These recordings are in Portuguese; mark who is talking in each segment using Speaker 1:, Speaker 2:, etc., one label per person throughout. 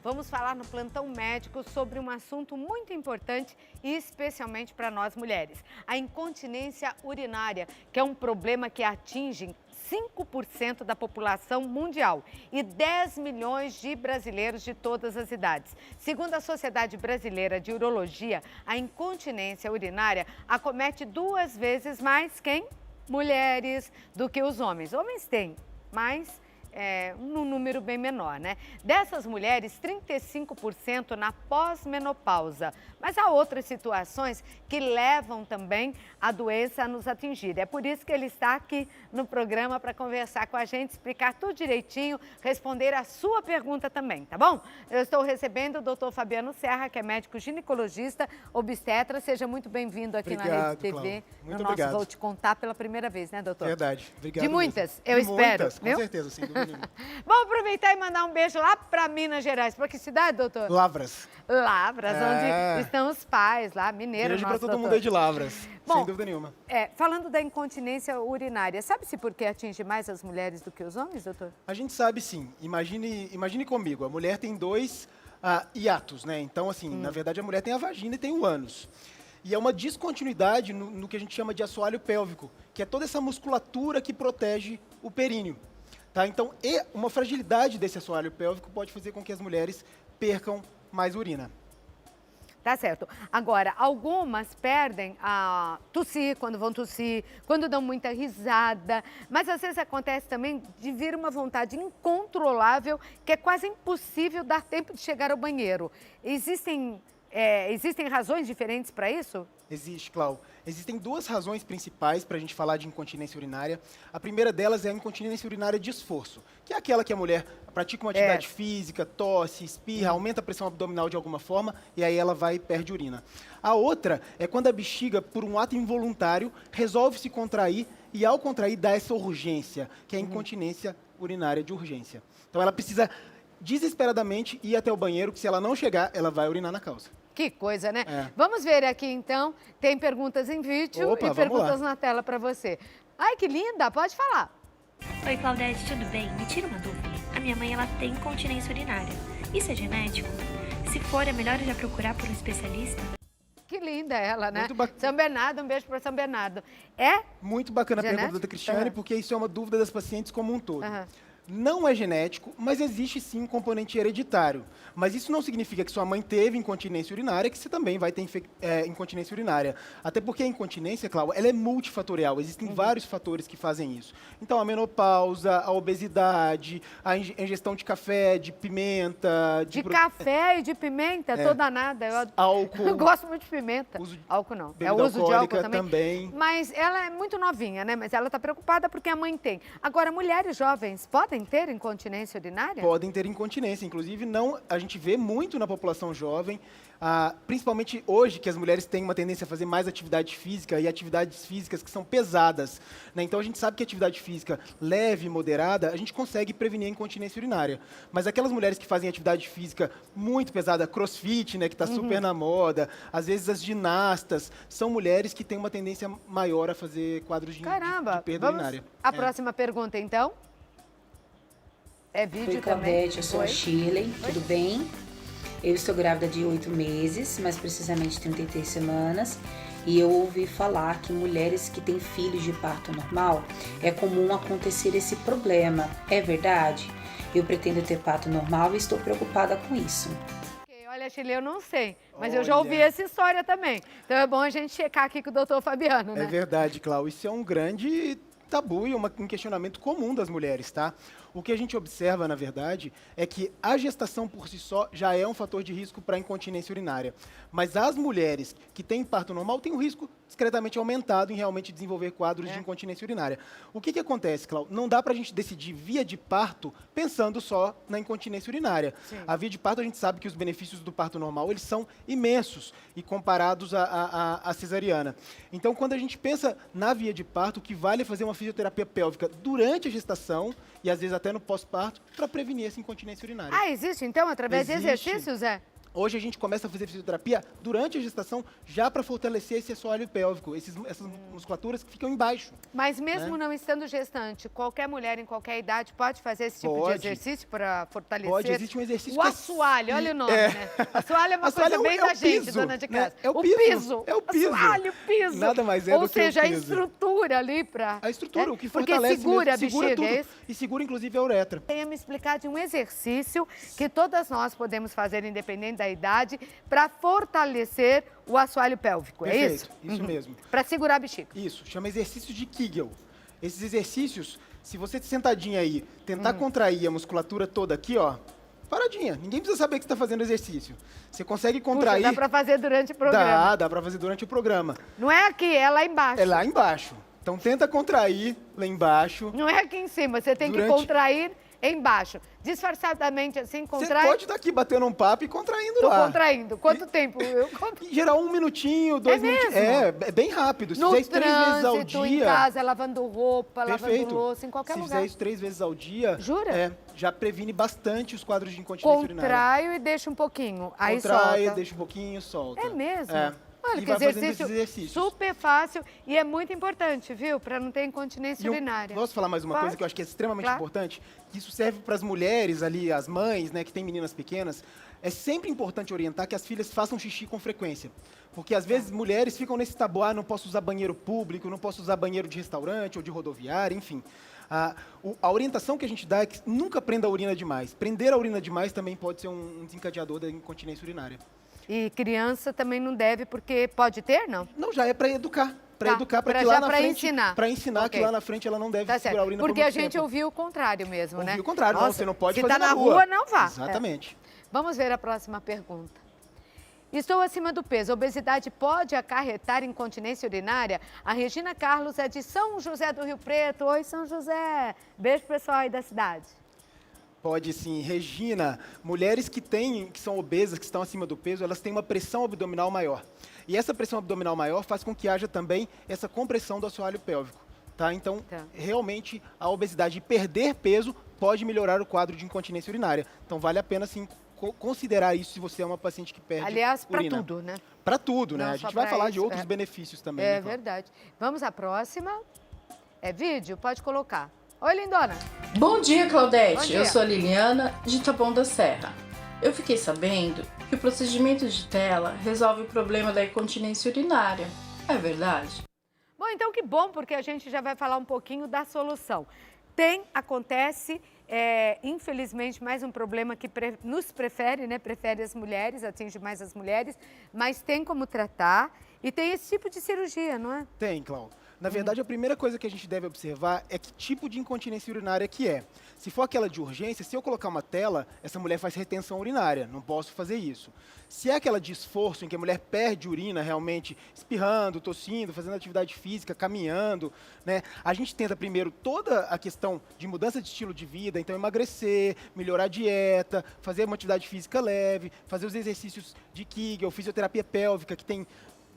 Speaker 1: vamos falar no Plantão Médico sobre um assunto muito importante e especialmente para nós mulheres. A incontinência urinária, que é um problema que atinge 5% da população mundial e 10 milhões de brasileiros de todas as idades. Segundo a Sociedade Brasileira de Urologia, a incontinência urinária acomete 2 vezes mais quem? Mulheres do que os homens. Homens têm, mas num número bem menor, né? Dessas mulheres, 35% na pós-menopausa. Mas há outras situações que levam também a doença a nos atingir. É por isso que ele está aqui no programa para conversar com a gente, explicar tudo direitinho, responder a sua pergunta também, tá bom? Eu estou recebendo o doutor Fabiano Serra, que é médico ginecologista, obstetra. Seja muito bem-vindo aqui na Rede TV.
Speaker 2: Muito obrigado.
Speaker 1: Vou te contar pela primeira vez, né, doutor?
Speaker 2: Verdade. Obrigado.
Speaker 1: De muitas,
Speaker 2: mesmo.
Speaker 1: eu espero.
Speaker 2: Muitas, com certeza, sem dúvida nenhuma.
Speaker 1: Vamos aproveitar e mandar um beijo lá para Minas Gerais. Para que cidade, doutor?
Speaker 2: Lavras.
Speaker 1: Lavras, onde estão os pais lá, mineiro.
Speaker 2: Beijo para todo mundo aí de Lavras,
Speaker 1: Bom,
Speaker 2: sem dúvida nenhuma.
Speaker 1: Falando da incontinência urinária, sabe-se por que atinge mais as mulheres do que os homens, doutor?
Speaker 2: A gente sabe sim. Imagine comigo, a mulher tem 2 hiatos, né? Então, assim, na verdade, a mulher tem a vagina e tem o ânus. E é uma descontinuidade no que a gente chama de assoalho pélvico, que é toda essa musculatura que protege o períneo. Tá? Então, uma fragilidade desse assoalho pélvico pode fazer com que as mulheres percam mais urina.
Speaker 1: Tá certo. Agora, algumas perdem a tossir, quando vão tossir, quando dão muita risada, mas às vezes acontece também de vir uma vontade incontrolável, que é quase impossível dar tempo de chegar ao banheiro. Existem razões diferentes para isso?
Speaker 2: Existe, Clau. Existem 2 razões principais para a gente falar de incontinência urinária. A primeira delas é a incontinência urinária de esforço, que é aquela que a mulher pratica uma atividade física, tosse, espirra, aumenta a pressão abdominal de alguma forma e aí ela vai e perde urina. A outra é quando a bexiga, por um ato involuntário, resolve se contrair e ao contrair dá essa urgência, que é a incontinência urinária de urgência. Então ela precisa desesperadamente ir até o banheiro, que se ela não chegar, ela vai urinar na calça.
Speaker 1: Que coisa, né? Vamos ver aqui, então. Tem perguntas em vídeo e perguntas na tela para você. Ai, que linda! Pode falar.
Speaker 3: Oi, Claudete, tudo bem? Me tira uma dúvida. A minha mãe, ela tem incontinência urinária. Isso é genético? Se for, é melhor eu já procurar por um especialista?
Speaker 1: Que linda ela, né?
Speaker 2: Muito bacana.
Speaker 1: São Bernardo, um beijo para São Bernardo.
Speaker 2: Muito bacana a pergunta da Cristiane, porque isso é uma dúvida das pacientes como um todo. Não é genético, mas existe sim um componente hereditário. Mas isso não significa que sua mãe teve incontinência urinária, que você também vai ter incontinência urinária. Até porque a incontinência, Cláudia, ela é multifatorial. Existem vários fatores que fazem isso. Então, a menopausa, a obesidade, a ingestão de café, de pimenta...
Speaker 1: Café e de pimenta? Tô danada.
Speaker 2: Álcool.
Speaker 1: Eu gosto muito de pimenta. Álcool não. É o uso de álcool também. Mas ela é muito novinha, né? Mas ela está preocupada porque a mãe tem. Agora, mulheres jovens podem ter incontinência urinária?
Speaker 2: Podem ter incontinência. Inclusive, a gente vê muito na população jovem, principalmente hoje, que as mulheres têm uma tendência a fazer mais atividade física e atividades físicas que são pesadas, né? Então, a gente sabe que a atividade física leve e moderada, a gente consegue prevenir a incontinência urinária. Mas aquelas mulheres que fazem atividade física muito pesada, crossfit, né, que está super na moda, às vezes as ginastas, são mulheres que têm uma tendência maior a fazer quadros de perda urinária.
Speaker 1: A próxima pergunta, então? É vídeo
Speaker 4: Oi,
Speaker 1: também.
Speaker 4: Claudete, eu sou a Shirley, tudo bem? Eu estou grávida de 8 meses, mais precisamente 33 semanas, e eu ouvi falar que mulheres que têm filhos de parto normal, é comum acontecer esse problema. É verdade? Eu pretendo ter parto normal e estou preocupada com isso.
Speaker 1: Olha, Shirley, eu não sei, mas eu já ouvi essa história também. Então é bom a gente checar aqui com o doutor Fabiano, né?
Speaker 2: É verdade, Cláudia. Isso é um grande tabu e um questionamento comum das mulheres, tá? O que a gente observa, na verdade, é que a gestação por si só já é um fator de risco para a incontinência urinária. Mas as mulheres que têm parto normal têm um risco discretamente aumentado em realmente desenvolver quadros de incontinência urinária. O que acontece, Cláudia? Não dá para a gente decidir via de parto pensando só na incontinência urinária. A via de parto, a gente sabe que os benefícios do parto normal eles são imensos e comparados à cesariana. Então, quando a gente pensa na via de parto, o que vale é fazer uma fisioterapia pélvica durante a gestação e às vezes até no pós-parto para prevenir essa incontinência urinária.
Speaker 1: Existe então através de exercícios,
Speaker 2: Hoje a gente começa a fazer fisioterapia durante a gestação já para fortalecer esse assoalho pélvico, essas musculaturas que ficam embaixo.
Speaker 1: Mas mesmo não estando gestante, qualquer mulher em qualquer idade pode fazer esse tipo de exercício para fortalecer?
Speaker 2: Pode, existe um exercício
Speaker 1: o assoalho, olha o nome, né? Assoalho é uma
Speaker 2: Assoalho
Speaker 1: coisa bem da gente,
Speaker 2: piso,
Speaker 1: dona de
Speaker 2: né?
Speaker 1: casa.
Speaker 2: É o piso. É o piso.
Speaker 1: Assoalho, piso.
Speaker 2: Nada mais é
Speaker 1: Ou
Speaker 2: do que o
Speaker 1: seja, a
Speaker 2: piso.
Speaker 1: estrutura ali para...
Speaker 2: A estrutura, o que
Speaker 1: porque
Speaker 2: fortalece
Speaker 1: segura
Speaker 2: mesmo,
Speaker 1: a bexiga,
Speaker 2: tudo.
Speaker 1: é isso?
Speaker 2: E segura, inclusive, a uretra.
Speaker 1: Venha me explicar de um exercício que todas nós podemos fazer, independente da idade, para fortalecer o assoalho pélvico, é isso?
Speaker 2: Isso mesmo.
Speaker 1: Para segurar a bexiga.
Speaker 2: Isso, chama exercício de Kegel. Esses exercícios, se você sentadinha aí, tentar contrair a musculatura toda aqui, ó, paradinha. Ninguém precisa saber que você está fazendo exercício. Você consegue contrair...
Speaker 1: Puxa, dá para fazer durante o programa.
Speaker 2: Dá para fazer durante o programa.
Speaker 1: Não é aqui, é lá embaixo.
Speaker 2: É lá embaixo. Então tenta contrair lá embaixo.
Speaker 1: Não é aqui em cima, você tem que contrair embaixo. Disfarçadamente assim, contrai.
Speaker 2: Você pode estar aqui batendo um papo e contraindo
Speaker 1: Tô
Speaker 2: lá.
Speaker 1: contraindo. Quanto tempo?
Speaker 2: Em geral, 1 minutinho, 2 minutinhos. É bem rápido. Se
Speaker 1: no
Speaker 2: fizer isso 3 vezes ao
Speaker 1: trânsito,
Speaker 2: dia...
Speaker 1: em casa, lavando roupa, lavando louça, em qualquer
Speaker 2: Se
Speaker 1: lugar.
Speaker 2: fizer isso 3 vezes ao dia...
Speaker 1: Jura?
Speaker 2: Já previne bastante os quadros de incontinência urinária.
Speaker 1: Contraio e deixa um pouquinho. Aí
Speaker 2: Contrai,
Speaker 1: solta.
Speaker 2: deixa um pouquinho, solta.
Speaker 1: É mesmo?
Speaker 2: É.
Speaker 1: Olha,
Speaker 2: E
Speaker 1: que
Speaker 2: vai fazendo
Speaker 1: exercício
Speaker 2: esses exercícios.
Speaker 1: super fácil e é muito importante, viu? Para não ter incontinência urinária.
Speaker 2: Posso falar mais uma
Speaker 1: Pode.
Speaker 2: coisa que eu acho que é extremamente
Speaker 1: Claro.
Speaker 2: importante? Isso serve para as mulheres ali, as mães, né, que têm meninas pequenas. É sempre importante orientar que as filhas façam xixi com frequência. Porque às vezes mulheres ficam nesse tabu, não posso usar banheiro público, não posso usar banheiro de restaurante ou de rodoviária, enfim. A orientação que a gente dá é que nunca prenda a urina demais. Prender a urina demais também pode ser um desencadeador da incontinência urinária.
Speaker 1: E criança também não deve, porque pode ter, não?
Speaker 2: Não, já é para educar. Para
Speaker 1: Tá,
Speaker 2: educar, para
Speaker 1: pra
Speaker 2: que lá
Speaker 1: já
Speaker 2: na
Speaker 1: pra
Speaker 2: frente...
Speaker 1: ensinar.
Speaker 2: Para ensinar
Speaker 1: Ok.
Speaker 2: que lá na frente ela não deve
Speaker 1: Tá
Speaker 2: segurar
Speaker 1: certo.
Speaker 2: a urina
Speaker 1: Porque
Speaker 2: por
Speaker 1: a
Speaker 2: muito
Speaker 1: gente
Speaker 2: tempo.
Speaker 1: ouviu o contrário mesmo, né?
Speaker 2: Ouviu o contrário. Não, você não pode
Speaker 1: se
Speaker 2: fazer
Speaker 1: tá na
Speaker 2: rua.
Speaker 1: rua, não vá.
Speaker 2: Exatamente.
Speaker 1: Vamos ver a próxima pergunta. Estou acima do peso. Obesidade pode acarretar incontinência urinária? A Regina Carlos é de São José do Rio Preto. Oi, São José. Beijo, pessoal aí da cidade.
Speaker 2: Pode sim. Regina, mulheres que são obesas, que estão acima do peso, elas têm uma pressão abdominal maior. E essa pressão abdominal maior faz com que haja também essa compressão do assoalho pélvico. Tá? Então, realmente, a obesidade e perder peso pode melhorar o quadro de incontinência urinária. Então, vale a pena, sim, considerar isso se você é uma paciente que perde
Speaker 1: Aliás, para
Speaker 2: urina.
Speaker 1: tudo, né?
Speaker 2: Para tudo, né?
Speaker 1: Não
Speaker 2: A
Speaker 1: só
Speaker 2: gente vai
Speaker 1: pra
Speaker 2: falar de
Speaker 1: isso,
Speaker 2: outros benefícios também.
Speaker 1: É
Speaker 2: né, Cláudia?
Speaker 1: verdade. Vamos à próxima. É vídeo? Pode colocar. Oi, lindona.
Speaker 5: Bom dia, Claudete.
Speaker 1: Bom dia.
Speaker 5: Eu sou a Liliana, de Taboão da Serra. Eu fiquei sabendo que o procedimento de tela resolve o problema da incontinência urinária. É verdade?
Speaker 1: Bom, então que bom, porque a gente já vai falar um pouquinho da solução. Acontece, infelizmente, mais um problema que nos prefere, né? Prefere as mulheres, atinge mais as mulheres, mas tem como tratar e tem esse tipo de cirurgia, não é?
Speaker 2: Tem, Cláudio. Na verdade, a primeira coisa que a gente deve observar é que tipo de incontinência urinária que é. Se for aquela de urgência, se eu colocar uma tela, essa mulher faz retenção urinária, não posso fazer isso. Se é aquela de esforço, em que a mulher perde urina realmente, espirrando, tossindo, fazendo atividade física, caminhando, né? A gente tenta primeiro toda a questão de mudança de estilo de vida, então emagrecer, melhorar a dieta, fazer uma atividade física leve, fazer os exercícios de Kegel, fisioterapia pélvica, que tem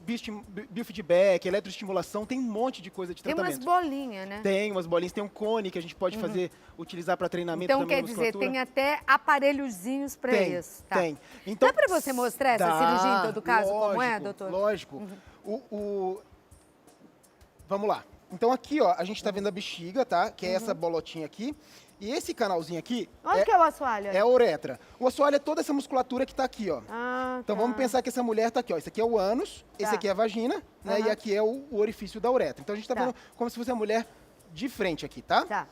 Speaker 2: biofeedback, eletroestimulação, tem um monte de coisa de
Speaker 1: Tem
Speaker 2: tratamento.
Speaker 1: umas bolinhas, né?
Speaker 2: Tem umas bolinhas, tem um cone que a gente pode utilizar para treinamento
Speaker 1: Então,
Speaker 2: também
Speaker 1: quer
Speaker 2: na
Speaker 1: dizer,
Speaker 2: musculatura.
Speaker 1: tem até aparelhozinhos para isso. Tá.
Speaker 2: Tem. Então,
Speaker 1: Dá para você mostrar essa cirurgia em todo caso, como é, doutor?
Speaker 2: Lógico. Vamos lá. Então aqui, ó, a gente tá vendo a bexiga, tá? Que é essa bolotinha aqui. E esse canalzinho aqui
Speaker 1: Onde que é o assoalho?
Speaker 2: é a uretra. O assoalho é toda essa musculatura que tá aqui, ó. Então
Speaker 1: tá.
Speaker 2: vamos pensar que essa mulher tá aqui, ó. Esse aqui é o ânus, esse aqui é a vagina, né? E aqui é o orifício da uretra. Então a gente tá vendo como se fosse a mulher de frente aqui, tá?
Speaker 1: Tá.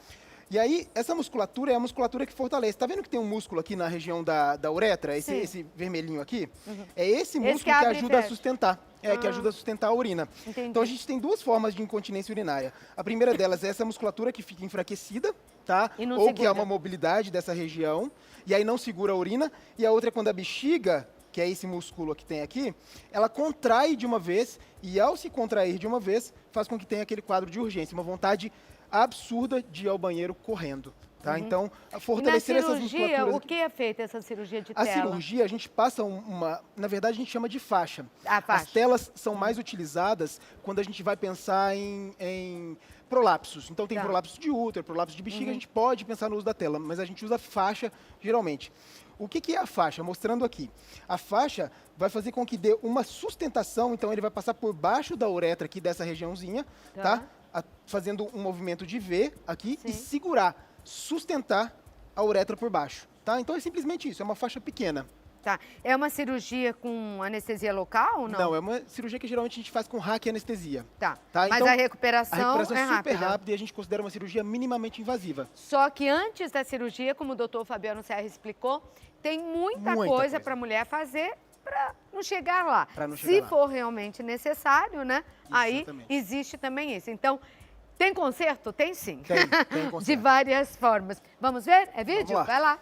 Speaker 2: E aí, essa musculatura é a musculatura que fortalece. Tá vendo que tem um músculo aqui na região da uretra? Esse vermelhinho aqui? É esse músculo que
Speaker 1: abre e
Speaker 2: ajuda a
Speaker 1: fecha.
Speaker 2: sustentar. Que ajuda a sustentar a urina.
Speaker 1: Entendi.
Speaker 2: Então a gente tem duas formas de incontinência urinária. A primeira delas é essa musculatura que fica enfraquecida, tá?
Speaker 1: E não
Speaker 2: Ou que
Speaker 1: segura.
Speaker 2: há uma mobilidade dessa região, e aí não segura a urina. E a outra é quando a bexiga, que é esse músculo que tem aqui, ela contrai de uma vez, e ao se contrair de uma vez, faz com que tenha aquele quadro de urgência, uma vontade absurda de ir ao banheiro correndo. Tá? Então, fortalecer
Speaker 1: E na
Speaker 2: essas
Speaker 1: cirurgia,
Speaker 2: musculaturas.
Speaker 1: o que é feita essa cirurgia de
Speaker 2: A
Speaker 1: tela?
Speaker 2: cirurgia, a gente passa na verdade, a gente chama de faixa.
Speaker 1: A faixa.
Speaker 2: As telas são mais utilizadas quando a gente vai pensar em prolapsos. Então, tem
Speaker 1: Tá.
Speaker 2: prolapso de útero, prolapso de bexiga, a gente pode pensar no uso da tela, mas a gente usa faixa, geralmente. o que que é a faixa? Mostrando aqui. A faixa vai fazer com que dê uma sustentação, então ele vai passar por baixo da uretra aqui dessa regiãozinha, tá? Fazendo um movimento de V aqui e segurar, sustentar a uretra por baixo, tá? Então é simplesmente isso, é uma faixa pequena.
Speaker 1: Tá. É uma cirurgia com anestesia local ou não?
Speaker 2: Não, é uma cirurgia que geralmente a gente faz com hack e anestesia.
Speaker 1: Tá.
Speaker 2: Tá?
Speaker 1: Mas
Speaker 2: Então,
Speaker 1: a recuperação
Speaker 2: é
Speaker 1: é
Speaker 2: super
Speaker 1: rápida.
Speaker 2: rápida e a gente considera uma cirurgia minimamente invasiva.
Speaker 1: Só que antes da cirurgia, como o doutor Fabiano Serra explicou, tem muita coisa para a mulher fazer para não chegar lá. Se for realmente necessário, né? Aí existe também isso. Então, tem conserto? Tem sim.
Speaker 2: Tem conserto.
Speaker 1: De várias formas. Vamos ver? É vídeo? Vai lá.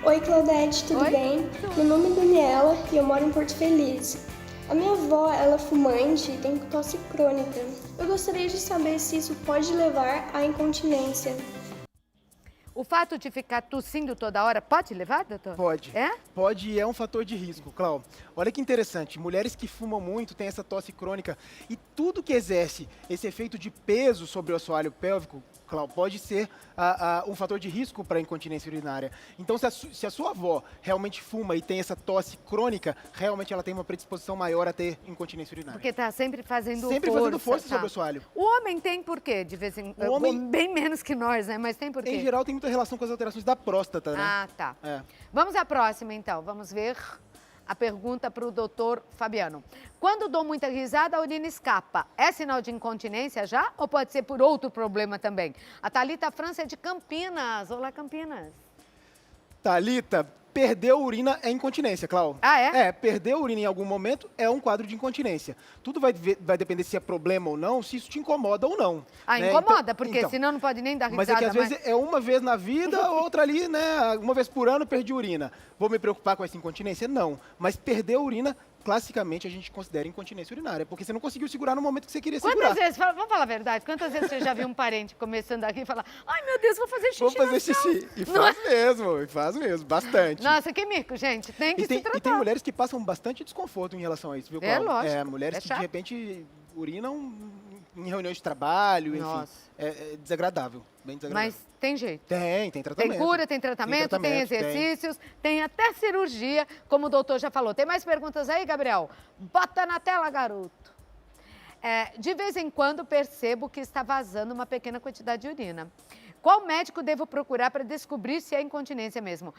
Speaker 6: Oi, Claudete, tudo bem? Meu nome é Daniela e eu moro em Porto Feliz. A minha avó, ela é fumante e tem tosse crônica. Eu gostaria de saber se isso pode levar à incontinência.
Speaker 1: O fato de ficar tossindo toda hora pode levar, doutor?
Speaker 2: Pode.
Speaker 1: É?
Speaker 2: Pode e é um fator de risco, Clau. Olha que interessante, mulheres que fumam muito têm essa tosse crônica e tudo que exerce esse efeito de peso sobre o assoalho pélvico, Clau, pode ser um fator de risco para a incontinência urinária. Então, se a sua avó realmente fuma e tem essa tosse crônica, realmente ela tem uma predisposição maior a ter incontinência urinária.
Speaker 1: Porque está sempre fazendo força.
Speaker 2: Sempre fazendo força sobre o assoalho.
Speaker 1: O homem tem por quê? De vez em quando. Bem menos que nós, né? Mas tem por quê?
Speaker 2: Em geral, tem muita relação com as alterações da próstata, né?
Speaker 1: Ah, tá.
Speaker 2: É.
Speaker 1: Vamos à próxima, então. Vamos ver a pergunta para o doutor Fabiano. Quando dou muita risada, a urina escapa. É sinal de incontinência já? Ou pode ser por outro problema também? A Thalita França é de Campinas. Olá, Campinas.
Speaker 2: Thalita, perder urina é incontinência, Clau.
Speaker 1: Ah, é?
Speaker 2: É, perder urina em algum momento é um quadro de incontinência. Tudo vai depender se é problema ou não, se isso te incomoda ou não.
Speaker 1: Ah,
Speaker 2: né?
Speaker 1: incomoda, porque senão não pode nem dar risada.
Speaker 2: Mas é que às vezes é uma vez na vida, outra ali, né? Uma vez por ano perdi urina. Vou me preocupar com essa incontinência? Não. Mas perder urina, classicamente, a gente considera incontinência urinária, porque você não conseguiu segurar no momento que você queria segurar.
Speaker 1: Quantas vezes, vamos falar a verdade, quantas vezes você já viu um parente começando aqui e falar, ai meu Deus, vou fazer xixi.
Speaker 2: Vou fazer xixi. E faz mesmo, bastante.
Speaker 1: Nossa, que mico, gente, tem que se tratar.
Speaker 2: E tem mulheres que passam bastante desconforto em relação a isso, viu, Cláudia?
Speaker 1: Lógico.
Speaker 2: Mulheres que de repente urinam em reuniões de trabalho, enfim. É desagradável, bem desagradável.
Speaker 1: Mas tem jeito.
Speaker 2: Tem tratamento.
Speaker 1: Tem cura, tem tratamento, tem exercícios, tem até cirurgia, como o doutor já falou. Tem mais perguntas aí, Gabriel? Bota na tela, garoto. De vez em quando percebo que está vazando uma pequena quantidade de urina. Qual médico devo procurar para descobrir se é incontinência mesmo?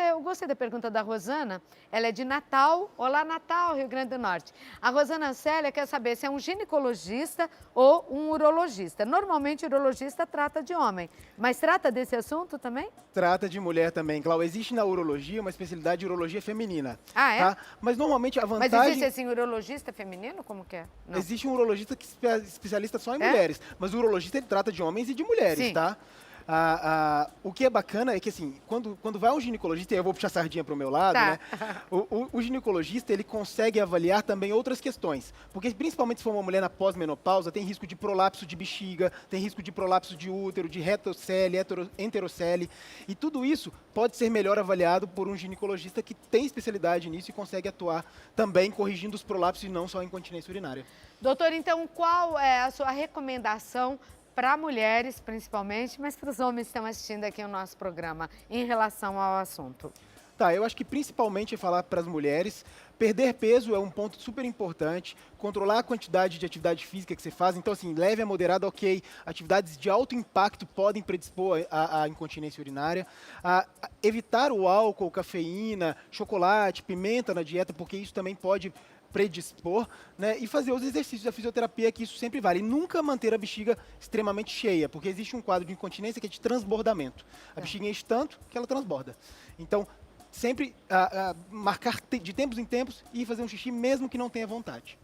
Speaker 1: Eu gostei da pergunta da Rosana. Ela é de Natal. Olá, Natal, Rio Grande do Norte. A Rosana Célia quer saber se é um ginecologista ou um urologista. Normalmente, o urologista trata de homem, mas trata desse assunto também?
Speaker 2: Trata de mulher também, Cláudia. Existe na urologia uma especialidade de urologia feminina.
Speaker 1: Ah, é?
Speaker 2: Tá? Mas normalmente a vantagem...
Speaker 1: Mas existe assim, urologista feminino? Como que é? Não.
Speaker 2: Existe um urologista que é especialista só em mulheres, mas o urologista ele trata de homens e de mulheres, tá? O que é bacana é que, assim, quando vai um ginecologista, e eu vou puxar a sardinha para o meu lado, né? O ginecologista, ele consegue avaliar também outras questões. Porque, principalmente se for uma mulher na pós-menopausa, tem risco de prolapso de bexiga, tem risco de prolapso de útero, de retocele, enterocele. E tudo isso pode ser melhor avaliado por um ginecologista que tem especialidade nisso e consegue atuar também corrigindo os prolapsos e não só a incontinência urinária.
Speaker 1: Doutor, então, qual é a sua recomendação para mulheres, principalmente, mas para os homens que estão assistindo aqui o nosso programa, em relação ao assunto?
Speaker 2: Tá, eu acho que principalmente é falar para as mulheres, perder peso é um ponto super importante, controlar a quantidade de atividade física que você faz, então assim, leve a moderada, ok, atividades de alto impacto podem predispor à incontinência urinária, evitar o álcool, cafeína, chocolate, pimenta na dieta, porque isso também pode predispor, né, e fazer os exercícios da fisioterapia, que isso sempre vale. E nunca manter a bexiga extremamente cheia, porque existe um quadro de incontinência que é de transbordamento. A bexiga enche tanto que ela transborda. Então, sempre marcar de tempos em tempos e fazer um xixi mesmo que não tenha vontade.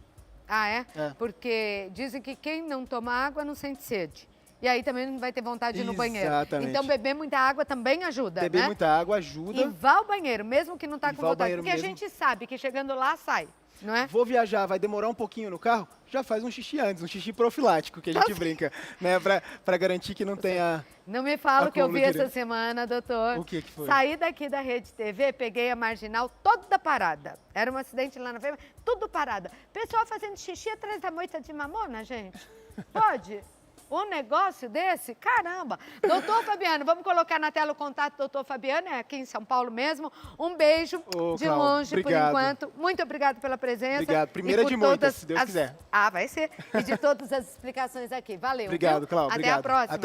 Speaker 1: Ah, é? Porque dizem que quem não toma água não sente sede. E aí também não vai ter vontade de ir no banheiro.
Speaker 2: Exatamente.
Speaker 1: Então, beber muita água também ajuda,
Speaker 2: Beber muita água ajuda.
Speaker 1: E vá ao banheiro, mesmo que não está com vontade. Porque
Speaker 2: mesmo.
Speaker 1: A gente sabe que chegando lá, sai. Não é?
Speaker 2: Vou viajar, vai demorar um pouquinho no carro, já faz um xixi antes, um xixi profilático, que a gente brinca, né? Pra garantir que não tenha...
Speaker 1: Não me fala o que eu vi essa semana, doutor.
Speaker 2: O que foi?
Speaker 1: Saí daqui da Rede TV, peguei a Marginal toda parada. Era um acidente lá na frente, tudo parada. Pessoal fazendo xixi atrás da moita de mamona, gente. Pode? Um negócio desse? Caramba! Doutor Fabiano, vamos colocar na tela o contato do doutor Fabiano, é aqui em São Paulo mesmo. Um beijo de
Speaker 2: Cláudio,
Speaker 1: longe,
Speaker 2: obrigado.
Speaker 1: por enquanto. Muito obrigado pela presença.
Speaker 2: Obrigado. Primeira
Speaker 1: e por
Speaker 2: de muitas,
Speaker 1: todas
Speaker 2: se Deus quiser.
Speaker 1: Ah, vai ser. E de todas as explicações aqui. Valeu.
Speaker 2: Obrigado,
Speaker 1: viu?
Speaker 2: Cláudio.
Speaker 1: Até
Speaker 2: Obrigado.
Speaker 1: a próxima.
Speaker 2: Até